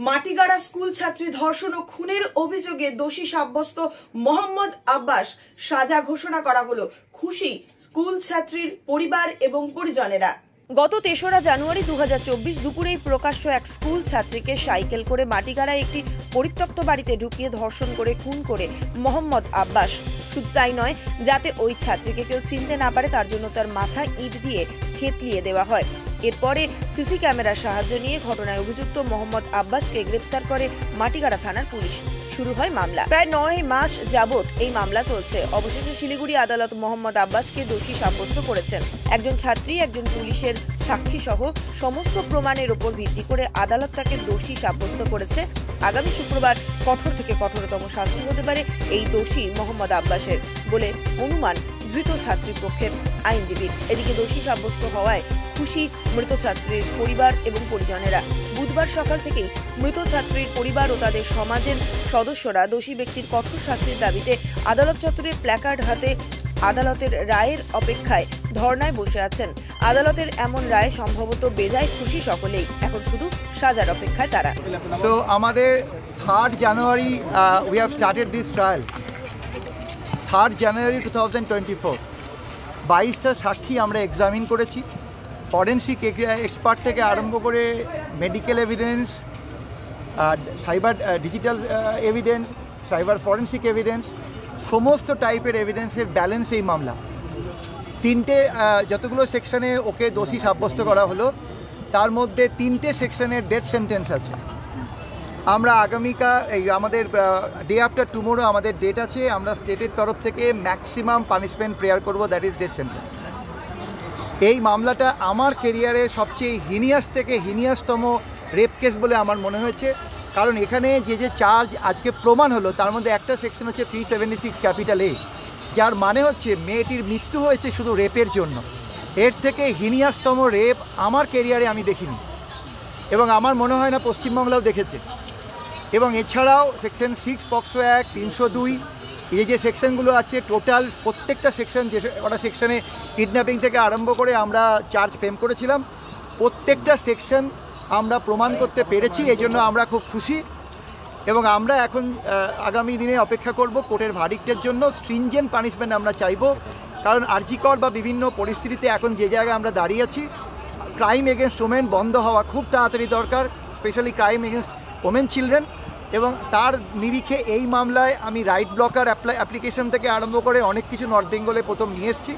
Matigara school ছাত্রী ধর্ষণ ও খুনের অভিযোগে দোষী সাব্যস্ত মোহাম্মদ আব্বাস সাজা ঘোষণা করা হলো। খুশি স্কুল ছাত্রীর পরিবার এবং পরিজনেরা। গত ৩রা জানুয়ারি ২০২৪ দুপুরেই প্রকাশ্য এক স্কুল ছাত্রীকে সাইকেল করে মাটিগাড়ায় একটি পরিত্যক্ত বাড়িতে ঢুকিয়ে ধর্ষণ করে খুন করে মোহাম্মদ আব্বাস। শুধু তাই নয়, যাতে ওই ছাত্রীকে কেউ চিনতে না পারে তার জন্য তার মাথায় ইট দিয়ে থেতলিয়ে দেওয়া হয়। এরপরে সিসি ক্যামেরার সাহায্য নিয়ে ঘটনায় অভিযুক্ত মোহাম্মদ আব্বাসকে গ্রেপ্তার করে মাটিগাড়া থানার পুলিশ। শুরু হয় মামলা। প্রায় ৯ মাস যাবৎ এই মামলা চলছে। অবশেষে শিলিগুড়ি আদালত মোহাম্মদ আব্বাসকে দোষী সাব্যস্ত করেছেন। একজন ছাত্রী, একজন পুলিশের সাক্ষী সহ সমস্ত প্রমাণের উপর ভিত্তি করে আদালত তাকে দোষী সাব্যস্ত করেছে। আগামী শুক্রবার কঠোর থেকে কঠোরতম শাস্তি হতে পারে এই দোষী মোহাম্মদ আব্বাসের বলে অনুমান ধৃত ছাত্রী পক্ষের আইনজীবীর। এদিকে দোষী সাব্যস্ত হওয়ায় খুশি মৃত ছাত্রীর পরিবার এবং পরিজনেরা। বুধবার সকাল থেকেই মৃত ছাত্রীর পরিবার ও তাদের সমাজের সদস্যরা দোষী ব্যক্তির কঠোর শাস্তির দাবিতে আদালত চত্বরে প্ল্যাকার্ড হাতে আদালতের রায়ের অপেক্ষায় ধর্নায় বসে আছেন। আদালতের এমন রায় সম্ভবত বেজায় খুশি সকলেই। এখন শুধু সাজার অপেক্ষায় তারা। সো আমাদের 3rd January we have started this trial. 3rd জানুয়ারি 2024 22টা সাক্ষী আমরা এক্সামিন করেছি। ফরেন্সিক এক্সপার্ট থেকে আরম্ভ করে medical evidence, cyber digital evidence, cyber forensic evidence, সমস্ত টাইপের এভিডেন্সের ব্যালেন্স এই মামলা। 3টে যতগুলো সেকশনে ওকে দোষী সাব্যস্ত করা হলো, তার মধ্যে 3টে সেকশনের ডেথ সেন্টেন্স আছে। আমরা আগামীকাল আমাদের ডে আফটার টুমোরো আমাদের ডেট আছে। আমরা স্টেটের তরফ থেকে ম্যাক্সিমাম পানিশমেন্ট প্রেয়ার করব, দ্যাট ইজ ডেথ সেন্টেন্স। এই মামলাটা আমার কেরিয়ারে সবচেয়ে হিনিয়াস থেকে হিনিয়াসতম রেপ কেস বলে আমার মনে হয়েছে। কারণ এখানে যে চার্জ আজকে প্রমাণ হলো তার মধ্যে একটা সেকশন হচ্ছে 376 ক্যাপিটাল এ, যার মানে হচ্ছে মেয়েটির মৃত্যু হয়েছে শুধু রেপের জন্য। এর থেকে হিনিয়াসতম রেপ আমার কেরিয়ারে আমি দেখিনি, এবং আমার মনে হয় না পশ্চিমবাংলাও দেখেছে। এবং এছাড়াও সেকশন 6 পক্সো অ্যাক্ট 302 এই যে সেকশনগুলো আছে, টোটাল প্রত্যেকটা সেকশন, যে কটা সেকশনে কিডন্যাপিং থেকে আরম্ভ করে আমরা চার্জ ফ্রেম করেছিলাম, প্রত্যেকটা সেকশন আমরা প্রমাণ করতে পেরেছি। এই জন্য আমরা খুব খুশি, এবং আমরা এখন আগামী দিনে অপেক্ষা করব কোর্টের ভার্ডিক্টের জন্য। স্ট্রিনজেন্ট পানিশমেন্ট আমরা চাইব, কারণ আরজিকর বা বিভিন্ন পরিস্থিতিতে এখন যে জায়গায় আমরা দাঁড়িয়ে আছি, ক্রাইম এগেনস্ট ওমেন বন্ধ হওয়া খুব তাড়াতাড়ি দরকার, specially crime against women children. এবং তার নিরিখে এই মামলায় আমি রাইট ব্লকার অ্যাপ্লিকেশন থেকে আরম্ভ করে অনেক কিছু নর্থ বেঙ্গলে প্রথম নিয়ে এসেছি।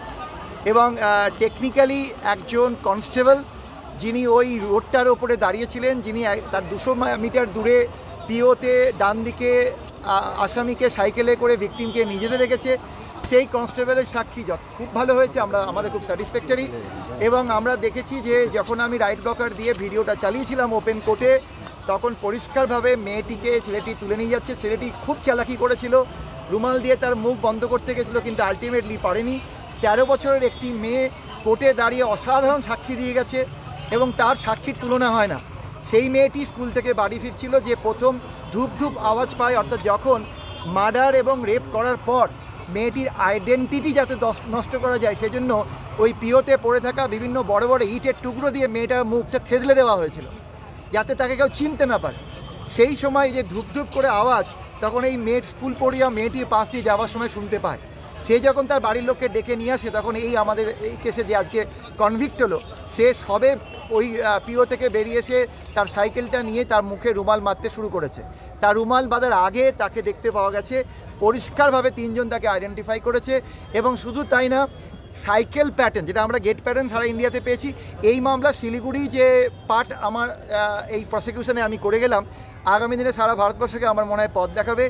এবং টেকনিক্যালি একজন কনস্টেবল যিনি ওই রোডটার ওপরে দাঁড়িয়েছিলেন, যিনি তার 200 মিটার দূরে পিওতে ডান দিকে আসামিকে সাইকেলে করে ভিকটিমকে নিয়ে যেতে দেখেছে, সেই কনস্টেবলের সাক্ষী খুব ভালো হয়েছে। আমাদের খুব স্যাটিসফ্যাক্টরি। এবং আমরা দেখেছি যে যখন আমি রাইট ব্লকার দিয়ে ভিডিওটা চালিয়েছিলাম ওপেন কোর্টে, তখন পরিষ্কারভাবে মেয়েটিকে ছেলেটি তুলে নিয়ে যাচ্ছে। ছেলেটি খুব চালাকি করেছিল, রুমাল দিয়ে তার মুখ বন্ধ করতে গেছিলো, কিন্তু আলটিমেটলি পারেনি। 13 বছরের একটি মেয়ে কোর্টে দাঁড়িয়ে অসাধারণ সাক্ষী দিয়ে গেছে, এবং তার সাক্ষীর তুলনা হয় না। সেই মেয়েটি স্কুল থেকে বাড়ি ফিরছিল, যে প্রথম ধূপ ধূপ আওয়াজ পায়, অর্থাৎ যখন মার্ডার এবং রেপ করার পর মেয়েটির আইডেন্টিটি যাতে নষ্ট করা যায়, সেজন্য ওই পিওতে পড়ে থাকা বিভিন্ন বড় বড় ইটের টুকরো দিয়ে মেয়েটার মুখটা থেতলে দেওয়া হয়েছিল, যাতে তাকে কেউ চিনতে না পারে। সেই সময় যে ধূপ ধূপ করে আওয়াজ, তখন এই স্কুল পড়িয়া মেয়েটির পাশ দিয়ে যাওয়ার সময় শুনতে পায়। সে যখন তার বাড়ির লোককে ডেকে নিয়ে আসে, তখন আমাদের এই কেসে যে আজকে কনভিক্ট হলো, সে সবে ওই পিও থেকে বেরিয়ে এসে তার সাইকেলটা নিয়ে তার মুখে রুমাল মারতে শুরু করেছে। তার রুমাল বাঁধার আগে তাকে দেখতে পাওয়া গেছে, পরিষ্কারভাবে 3 জন তাকে আইডেন্টিফাই করেছে। এবং শুধু তাই না, সাইকেল প্যাটার্ন, যেটা আমরা গেট প্যাটার্ন সারা ইন্ডিয়াতে পেয়েছি, এই মামলা শিলিগুড়ি যে পার্ট আমার এই প্রসিকিউশনে আমি করে গেলাম, আগামী দিনে সারা ভারতবর্ষকে আমার মনে হয় পথ দেখাবে।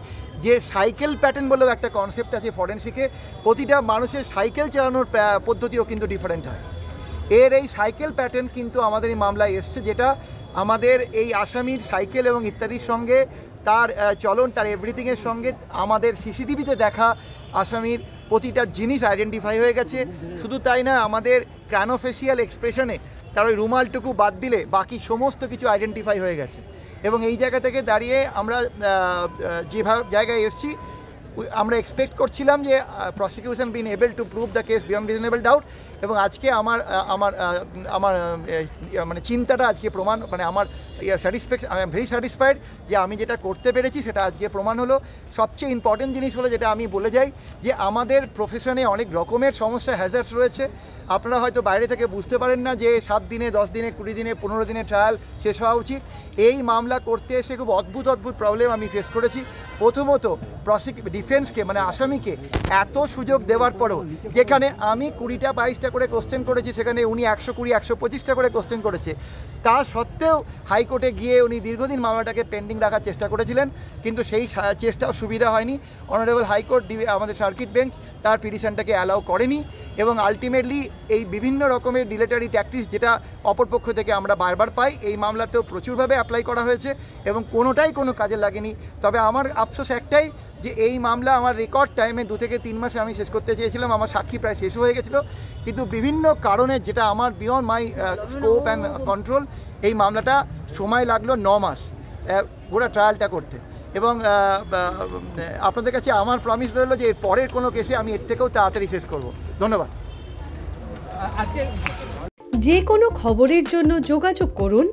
যে সাইকেল প্যাটার্ন বলেও একটা কনসেপ্ট আছে ফরেন্সিকে, প্রতিটা মানুষের সাইকেল চালানোর পদ্ধতিও কিন্তু ডিফারেন্ট হয়। এই সাইকেল প্যাটার্ন কিন্তু আমাদের এই মামলায় এসছে, যেটা আমাদের এই আসামির সাইকেল এবং ইত্যাদির সঙ্গে, তার চলন, তার এভরিথিংয়ের সঙ্গে আমাদের সিসিটিভিতে দেখা আসামির প্রতিটা জিনিস আইডেন্টিফাই হয়ে গেছে। শুধু তাই না, আমাদের ক্রানোফেশিয়াল এক্সপ্রেশনে তার ওই রুমালটুকু বাদ দিলে বাকি সমস্ত কিছু আইডেন্টিফাই হয়ে গেছে। এবং এই জায়গা থেকে দাঁড়িয়ে আমরা যেভাবে জায়গায় এসেছি, আমরা এক্সপেক্ট করছিলাম যে prosecution bin able to prove the case beyond reasonable doubt, এবং আজকে আমার মানে চিন্তাটা আজকে প্রমাণ, মানে আমার satisfaction, I am very satisfied যে আমি যেটা করতে পেরেছি সেটা আজকে প্রমাণ হলো। সবচেয়ে ইম্পর্টেন্ট জিনিস হলো যেটা আমি বলে যাই, যে আমাদের প্রফেশনে অনেক রকমের সমস্যা, হ্যাজার্ডস রয়েছে। আপনারা হয়তো বাইরে থেকে বুঝতে পারেন না যে 7 দিনে, 10 দিনে, 20 দিনে, 15 দিনে ট্রায়াল শেষ হওয়া উচিত। এই মামলা করতে এসে খুব অদ্ভুত প্রবলেম আমি ফেস করেছি। প্রথমত ডিফেন্সকে, মানে আসামিকে এত সুযোগ দেওয়ার পরও, যেখানে আমি 20টা 22টা করে কোশ্চেন করেছি, সেখানে উনি 120, 125টা করে কোশ্চেন করেছে। তা সত্ত্বেও হাইকোর্টে গিয়ে উনি দীর্ঘদিন মামলাটাকে পেন্ডিং রাখার চেষ্টা করেছিলেন, কিন্তু সেই চেষ্টাও সুবিধা হয়নি। অনারেবল হাইকোর্ট, আমাদের সার্কিট বেঞ্চ তার পিটিশনটাকে অ্যালাউ করেনি, এবং আলটিমেটলি এই বিভিন্ন রকমের ডিলেটারি ট্যাকটিক্স যেটা অপরপক্ষ থেকে আমরা বারবার পাই, এই মামলাতেও প্রচুরভাবে অ্যাপ্লাই করা হয়েছে এবং কোনোটাই কোনো কাজে লাগেনি। তবে আমার আফসোস একটাই, যে এই মামলা আমার রেকর্ড টাইমে 2 থেকে 3 মাসে আমি শেষ করতে চেয়েছিলাম, আমার সাক্ষী প্রায় শেষ হয়ে গেছিলো, কিন্তু বিভিন্ন কারণে, যেটা আমার beyond my scope and control, এই মামলাটা সময় লাগলো 9 মাস পুরো ট্রায়ালটা করতে। এবং আপনাদের কাছে আমার প্রমিস রইল যে এর পরের কোনো কেসে আমি এর থেকেও তাড়াতাড়ি শেষ করব। ধন্যবাদ। যে কোনো খবরের জন্য যোগাযোগ করুন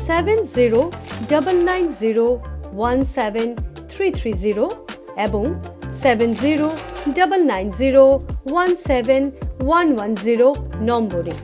7099017330 এবং 7099017110 নম্বরে।